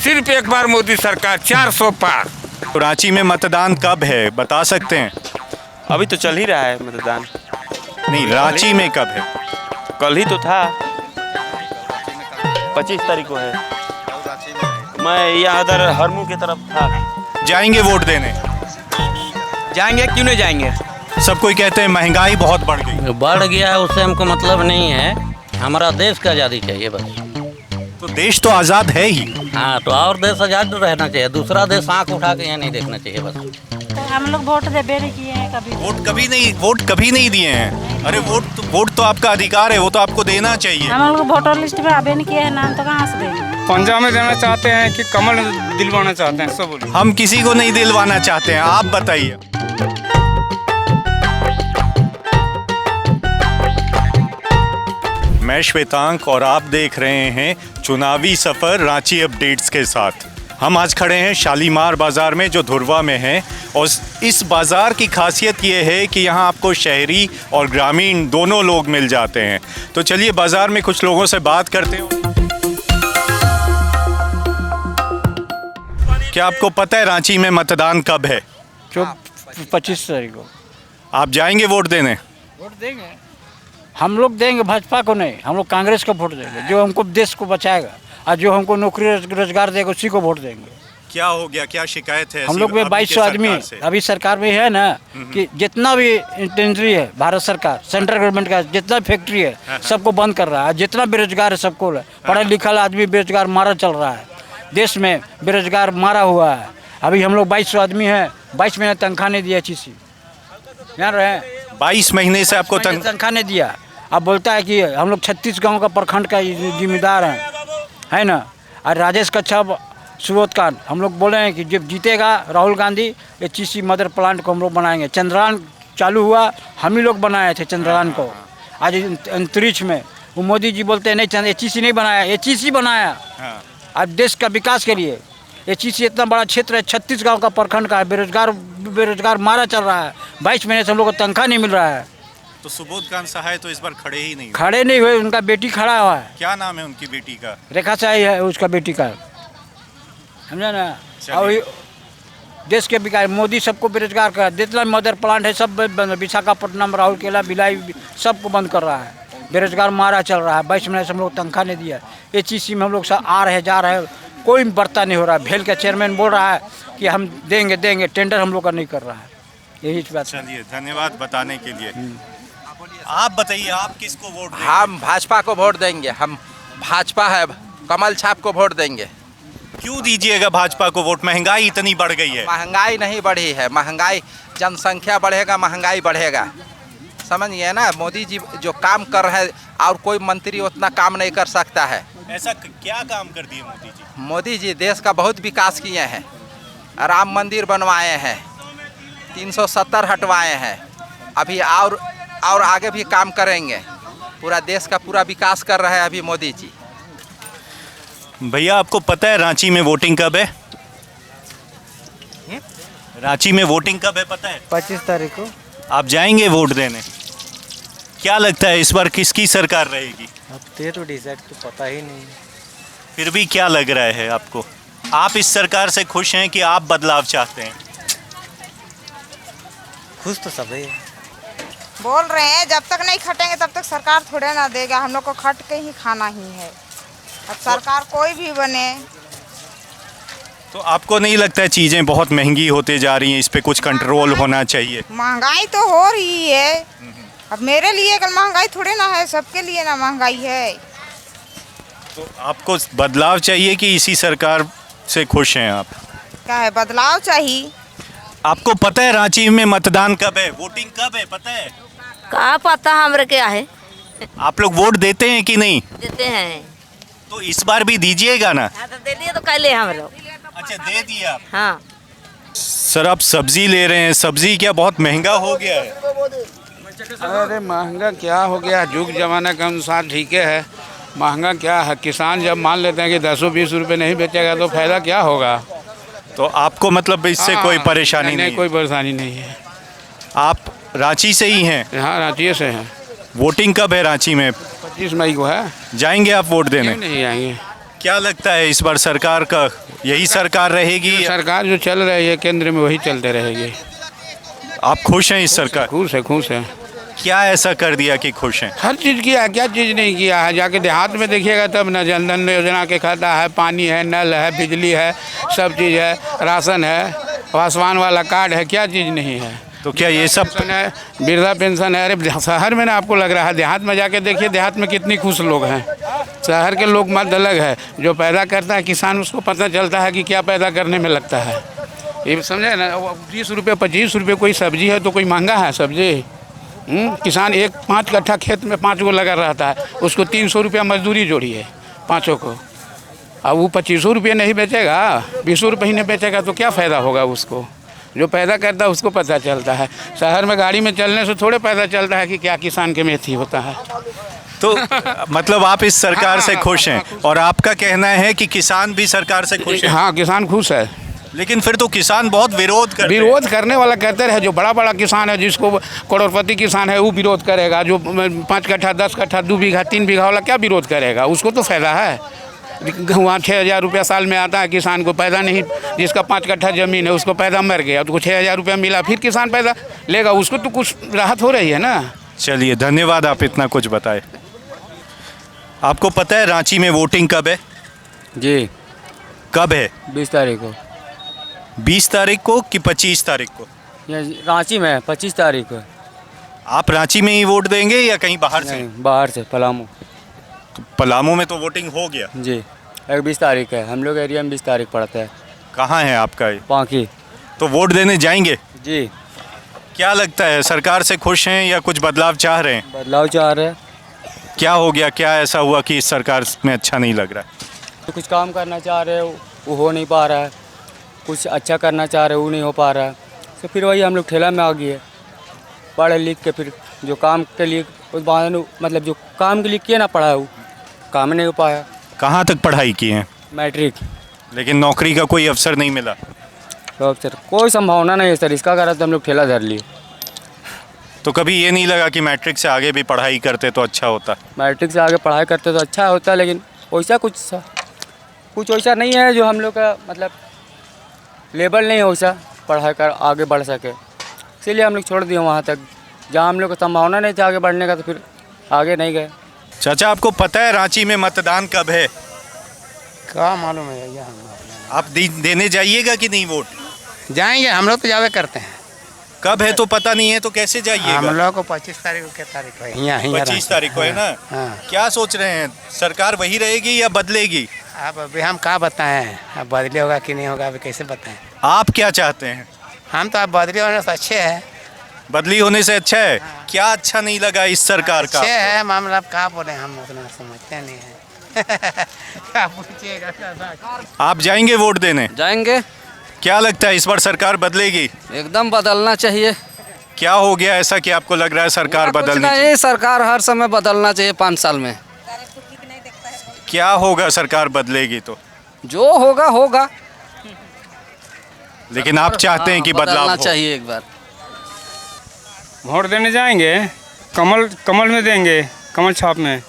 सिर्फ एक बार मोदी सरकार 400 पार। तो रांची में मतदान कब है बता सकते हैं? अभी तो चल ही रहा है मतदान। नहीं, रांची में कब है? कल ही तो था, 25 तारीख को है। मैं यहाँ इधर हरमू की तरफ था। जाएंगे वोट देने? जाएंगे, क्यों नहीं जाएंगे। सब कोई कहते हैं महंगाई बहुत बढ़ गई। बढ़ गया है उससे हमको मतलब नहीं है, हमारा देश का आज़ादी चाहिए बस। तो देश तो आज़ाद है ही। हाँ, तो और देश आज़ाद रहना चाहिए, दूसरा देश आँख उठा के यहाँ नहीं देखना चाहिए बस। तो हम लोग वोट देबे नहीं किए हैं कभी। वोट कभी नहीं दिए हैं। अरे वोट तो आपका अधिकार है, वो तो आपको देना चाहिए। हम लोग वोटर लिस्ट में आबे नहीं किए हैं, नाम तो कहाँ से देंगे। पंजाब में देना चाहते हैं कि कमल दिलवाना चाहते हैं, सब बोलिए। हम किसी को नहीं दिलवाना चाहते हैं, आप बताइए। मैं श्वेतांक और आप देख रहे हैं चुनावी सफर रांची अपडेट्स के साथ। हम आज खड़े हैं शालीमार बाज़ार में जो धुरवा में है, और इस बाज़ार की खासियत ये है कि यहाँ आपको शहरी और ग्रामीण दोनों लोग मिल जाते हैं। तो चलिए बाज़ार में कुछ लोगों से बात करते हैं। क्या आपको पता है रांची में मतदान कब है? 25 तारीख को। आप जाएंगे वोट देने? वोट देंगे, हम लोग देंगे, भाजपा को नहीं, हम लोग कांग्रेस को वोट देंगे, जो हमको देश को बचाएगा और जो हमको नौकरी रोजगार देगा उसी को वोट देंगे। क्या हो गया, क्या शिकायत है? हम लोग में 2200 आदमी अभी सरकार में है ना, कि जितना भी इंडस्ट्री है भारत सरकार सेंट्रल गवर्नमेंट का, जितना फैक्ट्री है सबको बंद कर रहा है। जितना बेरोजगार है सबको, पढ़ा लिखा आदमी बेरोजगार मारा चल रहा है, देश में बेरोजगार मारा हुआ है। अभी हम लोग 2200 आदमी हैं, 22 महीने तनख्वाह नहीं दिया चीज़ जान रहे हैं। 22 महीने से आपको तनख्वाह नहीं दिया। अब बोलता है कि हम लोग 36 गांव का प्रखंड का जिम्मेदार हैं, है ना। और राजेश कच्छप, सुबोध कांत, हम लोग बोले हैं कि जब जीतेगा Rahul Gandhi, HEC mother plant को हम लोग बनाएंगे। चंद्रयान चालू हुआ, हम ही लोग बनाए थे चंद्रयान को। आज अंतरिक्ष में वो मोदी जी बोलते हैं नहीं, HEC नहीं बनाया, HEC बनाया आज देश का विकास के लिए। HEC इतना बड़ा क्षेत्र है, 36 गाँव का प्रखंड का है, बेरोजगार मारा चल रहा है। 22 महीने से हम लोग को तनख्वाह नहीं मिल रहा है। तो सुबोध कांत सहाय तो इस बार खड़े ही नहीं हुए, उनका बेटी खड़ा हुआ है। क्या नाम है उनकी बेटी का? रेखा सहाय है उसका बेटी का, समझा ना। और देश के विकास, मोदी सबको बेरोजगार कर, जितना मदर प्लांट है सब विशाखापट्टनम, राउरकेला, भिलाई सबको बंद कर रहा है। बेरोजगार मारा चल रहा है। 22 महीने से हम लोग तनख्वाह नहीं दिया। HEC में हम लोग सब आ रहे जा रहे, कोई बर्ता नहीं हो रहा है। भेल का चेयरमैन बोल रहा है कि हम देंगे, टेंडर हम लोग का नहीं कर रहा है। यही बात। चलिए, धन्यवाद बताने के लिए। आप बताइए, आप किसको वोट देंगे? हम भाजपा को वोट देंगे। हम भाजपा है, कमल छाप को वोट देंगे। क्यों दीजिएगा भाजपा को वोट? महंगाई इतनी बढ़ गई है। महंगाई नहीं बढ़ी है, महंगाई, जनसंख्या बढ़ेगा महंगाई बढ़ेगा, समझिए ना। मोदी जी जो काम कर रहे हैं और कोई मंत्री उतना काम नहीं कर सकता है। ऐसा क्या काम कर दिए मोदी जी? मोदी जी देश का बहुत विकास किए हैं, राम मंदिर बनवाए हैं, 370 हटवाए हैं, अभी और आगे भी काम करेंगे। पूरा देश का पूरा विकास कर रहे हैं अभी मोदी जी। भैया, आपको पता है रांची में वोटिंग कब है? रांची में वोटिंग कब है पता है? 25 तारीख को। आप जाएंगे वोट देने? क्या लगता है इस बार किसकी सरकार रहेगी? अब ये तो डिसाइड तो पता ही नहीं। फिर भी क्या लग रहा है आपको? आप इस सरकार से खुश हैं कि आप बदलाव चाहते हैं? खुश तो सब है। बोल रहे हैं जब तक नहीं खटेंगे तब तक सरकार थोड़े ना देगा, हम लोग को खट के ही खाना ही है। अब सरकार कोई भी बने। तो आपको नहीं लगता है चीज़ें बहुत महंगी होते जा रही हैं, इस पे कुछ कंट्रोल होना चाहिए? महंगाई तो हो रही है, अब मेरे लिए कल महंगाई थोड़े ना है, सबके लिए ना महंगाई है। तो आपको बदलाव चाहिए कि इसी सरकार से खुश हैं आप? क्या है, बदलाव चाहिए। आपको पता है रांची में मतदान कब है, वोटिंग कब है पता है? का पता हमरे क्या है। आप लोग वोट देते हैं कि नहीं? देते हैं। तो इस बार भी दीजिएगा ना? हाँ, तो दे दिए तो कल हम लोग। अच्छा, दे दिया। हाँ। सर, आप सब्जी ले रहे हैं, सब्जी क्या बहुत महंगा हो गया है? अरे महंगा क्या हो गया, युग जमाने के अनुसार ठीक है। महंगा क्या है, किसान जब मान लेते हैं कि 10-20 रुपये नहीं बेचेगा तो फायदा क्या होगा। तो आपको मतलब इससे कोई परेशानी नहीं? कोई परेशानी नहीं है। आप रांची से ही हैं? हाँ, रांची से हैं। वोटिंग कब है रांची में? 25 मई को है। जाएंगे आप वोट देने? नहीं जाएंगे। क्या लगता है इस बार सरकार का यही सरकार रहेगी या सरकार जो चल रही है केंद्र में वही चलते रहेगी। आप खुश हैं इस सरकार? खुश है। क्या ऐसा कर दिया कि खुश हैं? हर चीज़ किया है, क्या चीज़ नहीं किया है। जाके देहात में देखिएगा तब न, जन धन योजना के खाता है, पानी है, नल है, बिजली है, सब चीज़ है, राशन है, आयुष्मान वाला कार्ड है, क्या चीज़ नहीं है। तो क्या ये सब पेंशन है, वृद्धा पेंशन है। अरे शहर में ना आपको लग रहा है, देहात में जाके देखिए देहात में कितनी खुश लोग हैं। शहर के लोग मत अलग है, जो पैदा करता है किसान उसको पता चलता है कि क्या पैदा करने में लगता है। ये समझे ना, 20 रुपये 25 रुपये कोई सब्जी है तो कोई महंगा है सब्जी। किसान 5 कट्ठा खेत में 5 गो लगा रहता है, उसको 300 रुपया मजदूरी जोड़िए पाँचों को। अब वो 25 रुपये नहीं बेचेगा, 20 रुपये ही नहीं बेचेगा तो क्या फ़ायदा होगा उसको। जो पैदा करता है उसको पता चलता है। शहर में गाड़ी में चलने से थोड़े पता चलता है कि क्या किसान के मेथी होता है। तो मतलब आप इस सरकार से खुश हैं और आपका कहना है कि किसान भी सरकार से खुश है? हाँ, किसान खुश है। लेकिन फिर तो किसान बहुत विरोध करते हैं। विरोध करने वाला कहते रहे, जो बड़ा बड़ा किसान है जिसको करोड़पति किसान है वो विरोध करेगा। जो 5 कट्ठा 10 कट्ठा 2 बीघा 3 बीघा वाला क्या विरोध करेगा, उसको तो फायदा है। वहाँ 6,000 रुपया साल में आता है किसान को, पैदा नहीं। जिसका 5 कट्ठा ज़मीन है उसको पैदा मर गया तो 6,000 रुपया मिला, फिर किसान पैदा लेगा, उसको तो कुछ राहत हो रही है ना। चलिए धन्यवाद, आप इतना कुछ बताए। आपको पता है रांची में वोटिंग कब है? जी, कब है? 20 तारीख को। 20 तारीख को कि 25 तारीख को? ये रांची में 25 तारीख को। आप रांची में ही वोट देंगे या कहीं बाहर से? बाहर से, पलामू। तो पलामू में तो वोटिंग हो गया। जी, 20 तारीख है। हम लोग एरिया में 20 तारीख पड़ता है। कहाँ है आपका ये? पांकी। तो वोट देने जाएंगे? जी। क्या लगता है सरकार से खुश हैं या कुछ बदलाव चाह रहे हैं? बदलाव चाह रहे हैं। क्या हो गया, क्या ऐसा हुआ कि इस सरकार में अच्छा नहीं लग रहा? तो कुछ काम करना चाह रहे हो वो हो नहीं पा रहा है, कुछ अच्छा करना चाह रहे वो नहीं हो पा रहा है। तो फिर वही हम लोग ठेला में आ गए, पढ़ लिख के फिर जो काम के लिए उस बाद मतलब जो काम के लिए किया ना पढ़ा वो काम नहीं हो पाया। कहाँ तक पढ़ाई की है? मैट्रिक। लेकिन नौकरी का कोई अवसर नहीं मिला? तो अब सर कोई संभावना नहीं है सर, इसका कारण तो हम लोग ठेला धर लिए। तो कभी ये नहीं लगा कि मैट्रिक से आगे भी पढ़ाई करते तो अच्छा होता? मैट्रिक से आगे पढ़ाई करते तो अच्छा होता, लेकिन वैसा कुछ वैसा नहीं है जो हम लोग का मतलब लेवल नहीं है वैसा पढ़ाई कर आगे बढ़ सके, इसीलिए हम लोग छोड़ दिए वहाँ तक जहाँ हम लोग को संभावना नहीं था आगे बढ़ने का, तो फिर आगे नहीं गए। चाचा आपको पता है रांची में मतदान कब है? क्या मालूम है भैया, आप देने जाइएगा कि नहीं वोट? जाएंगे, हम लोग तो ज़्यादा करते हैं। कब है तो पता नहीं है, तो कैसे जाइएगा? हम लोग को 25 तारीख को 25 तारीख को है ना? हाँ। क्या सोच रहे हैं, सरकार वही रहेगी या बदलेगी? अब अभी हम क्या बताएं, अब बदली होगा कि नहीं होगा अभी कैसे बताएं। आप क्या चाहते हैं? हम तो अब बदली होने से अच्छे हैं। बदली होने से अच्छा है? क्या अच्छा नहीं लगा इस सरकार का? अच्छे है मामला, अब क्या बोले, हम उतना समझते नहीं हैं। क्या पूछिएगा। आप जाएंगे वोट देने? जाएंगे। क्या लगता है इस बार सरकार बदलेगी? एकदम बदलना चाहिए। क्या हो गया ऐसा कि आपको लग रहा है सरकार बदलनी चाहिए? नहीं, सरकार हर समय बदलना चाहिए 5 साल में। क्या होगा सरकार बदलेगी तो? जो होगा होगा, लेकिन आप चाहते हैं कि बदलाव हो? चाहिए एक बार। वोट देने जाएंगे, कमल में देंगे, कमल छाप में।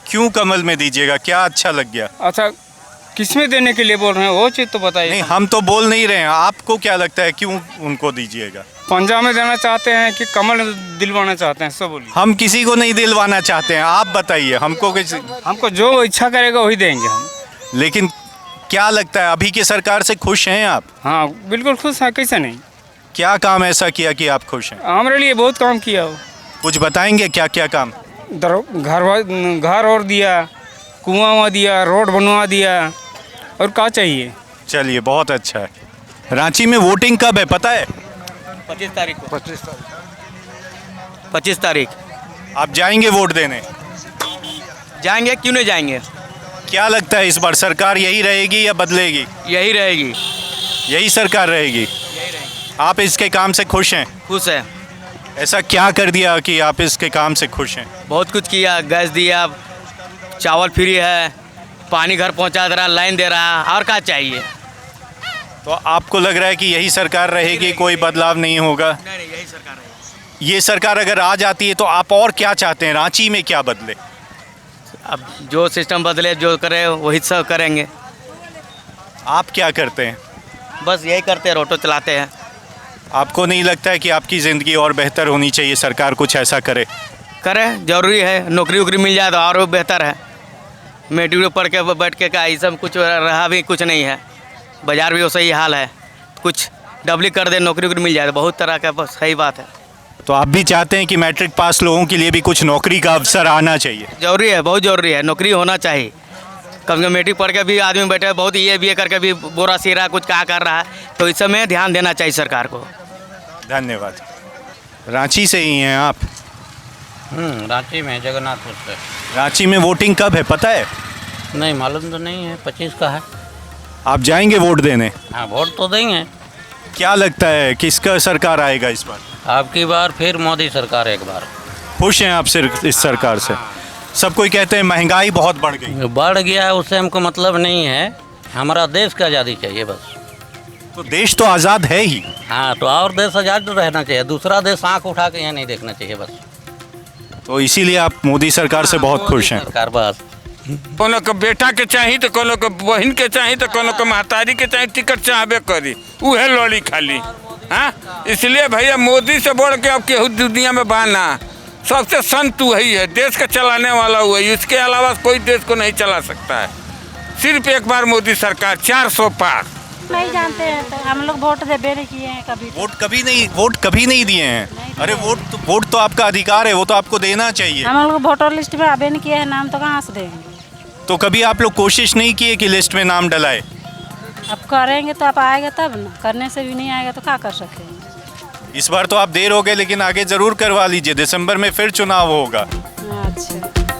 क्यों कमल में दीजिएगा, क्या अच्छा लग गया? अच्छा, किस में देने के लिए बोल रहे हैं वो चीज़ तो बताइए। नहीं, हम तो बोल नहीं रहे हैं, आपको क्या लगता है क्यों उनको दीजिएगा? पंजाब में देना चाहते हैं कि कमल दिलवाना चाहते हैं, सब बोलिए। हम किसी को नहीं दिलवाना चाहते हैं, आप बताइए हमको। हमको जो इच्छा करेगा वही देंगे हम। लेकिन क्या लगता है अभी की सरकार से खुश हैं आप? हाँ बिल्कुल खुश हैं, कैसे नहीं। क्या काम ऐसा किया कि आप खुश हैं? हमारे लिए बहुत काम किया हो। कुछ बताएंगे क्या क्या काम? घर और दिया, कुआं दिया, रोड बनवा दिया, और क्या चाहिए। चलिए बहुत अच्छा है। रांची में वोटिंग कब है पता है? 25 तारीख को। 25 तारीख। आप जाएंगे वोट देने? जाएंगे, क्यों नहीं जाएंगे। क्या लगता है इस बार सरकार यही रहेगी या बदलेगी? यही रहेगी। यही सरकार रहेगी। आप इसके काम से खुश हैं? खुश है। ऐसा क्या कर दिया कि आप इसके काम से खुश हैं? बहुत कुछ किया, गैस दिया, चावल फ्री है, पानी घर पहुंचा दे रहा, लाइन दे रहा, और क्या चाहिए। तो आपको लग रहा है कि यही सरकार रहेगी, कोई बदलाव नहीं होगा? नहीं, यही सरकार रहेगी। ये सरकार अगर आ जाती है तो आप और क्या चाहते हैं, रांची में क्या बदले? अब जो सिस्टम बदले जो करे वही सब करेंगे। आप क्या करते हैं? बस यही करते हैं, ऑटो चलाते हैं। आपको नहीं लगता है कि आपकी ज़िंदगी और बेहतर होनी चाहिए, सरकार कुछ ऐसा करे? करे, जरूरी है। नौकरी वोकरी मिल जाए तो और बेहतर है। मेट्रिक में पढ़ के बैठ के का ये सब कुछ रहा भी कुछ नहीं है। बाजार भी वैसा ही हाल है। कुछ डबली कर दे, नौकरी वोकरी मिल जाए तो बहुत तरह का, बस सही बात है। तो आप भी चाहते हैं कि मैट्रिक पास लोगों के लिए भी कुछ नौकरी का अवसर आना चाहिए? जरूरी है, बहुत ज़रूरी है। नौकरी होना चाहिए। कम से कम मेट्रिक पढ़ के भी आदमी बैठे है, बहुत ये BA करके भी बोरा सीरा कुछ क्या कर रहा है, तो इस समय ध्यान देना चाहिए सरकार को। धन्यवाद। रांची से ही हैं आप? रांची में जगन्नाथपुर से। रांची में वोटिंग कब है पता है? नहीं मालूम तो नहीं है, 25 का है। आप जाएंगे वोट देने? हाँ वोट तो देंगे। क्या लगता है किसका सरकार आएगा इस बार? आपकी बार फिर मोदी सरकार एक बार। खुश हैं आप सिर्फ इस सरकार से? सब कोई कहते हैं महंगाई बहुत बढ़ गई। बढ़ गया है उससे हमको मतलब नहीं है, हमारा देश का आज़ादी चाहिए बस। तो देश तो आज़ाद है ही। हाँ तो और देश आज़ाद रहना चाहिए, दूसरा देश आँख उठा के यहाँ नहीं देखना चाहिए बस। तो इसीलिए आप मोदी सरकार से बहुत खुश हैं? सरकार बस। कोनो के बेटा के चाहिए तो कोनो के बहन के चाहिए तो कोनो के महतारी के चाहिए, टिकट चाहबे करी, उहे लड़ी खाली। हाँ, इसलिए भैया मोदी से बढ़ के अब केहू दुनिया में बाना, सबसे संत वही है, देश का चलाने वाला वही, इसके अलावा कोई देश को नहीं चला सकता है। सिर्फ एक बार मोदी सरकार 400 पार। नहीं जानते हैं तो हम लोग वोट देबे नहीं किए हैं कभी। वोट कभी नहीं दिए हैं? अरे वोट तो आपका अधिकार है, वो तो आपको देना चाहिए। हम लोग वोटर लिस्ट में आबे नहीं किए हैं, नाम तो कहाँ से देंगे? तो कभी आप लोग कोशिश नहीं किए कि लिस्ट में नाम डलाए? अब करेंगे तो आप आएगा तब ना, करने से भी नहीं आएगा तो क्या कर सकेंगे? इस बार तो आप देर हो गए, लेकिन आगे जरूर करवा लीजिए, दिसंबर में फिर चुनाव होगा। अच्छा।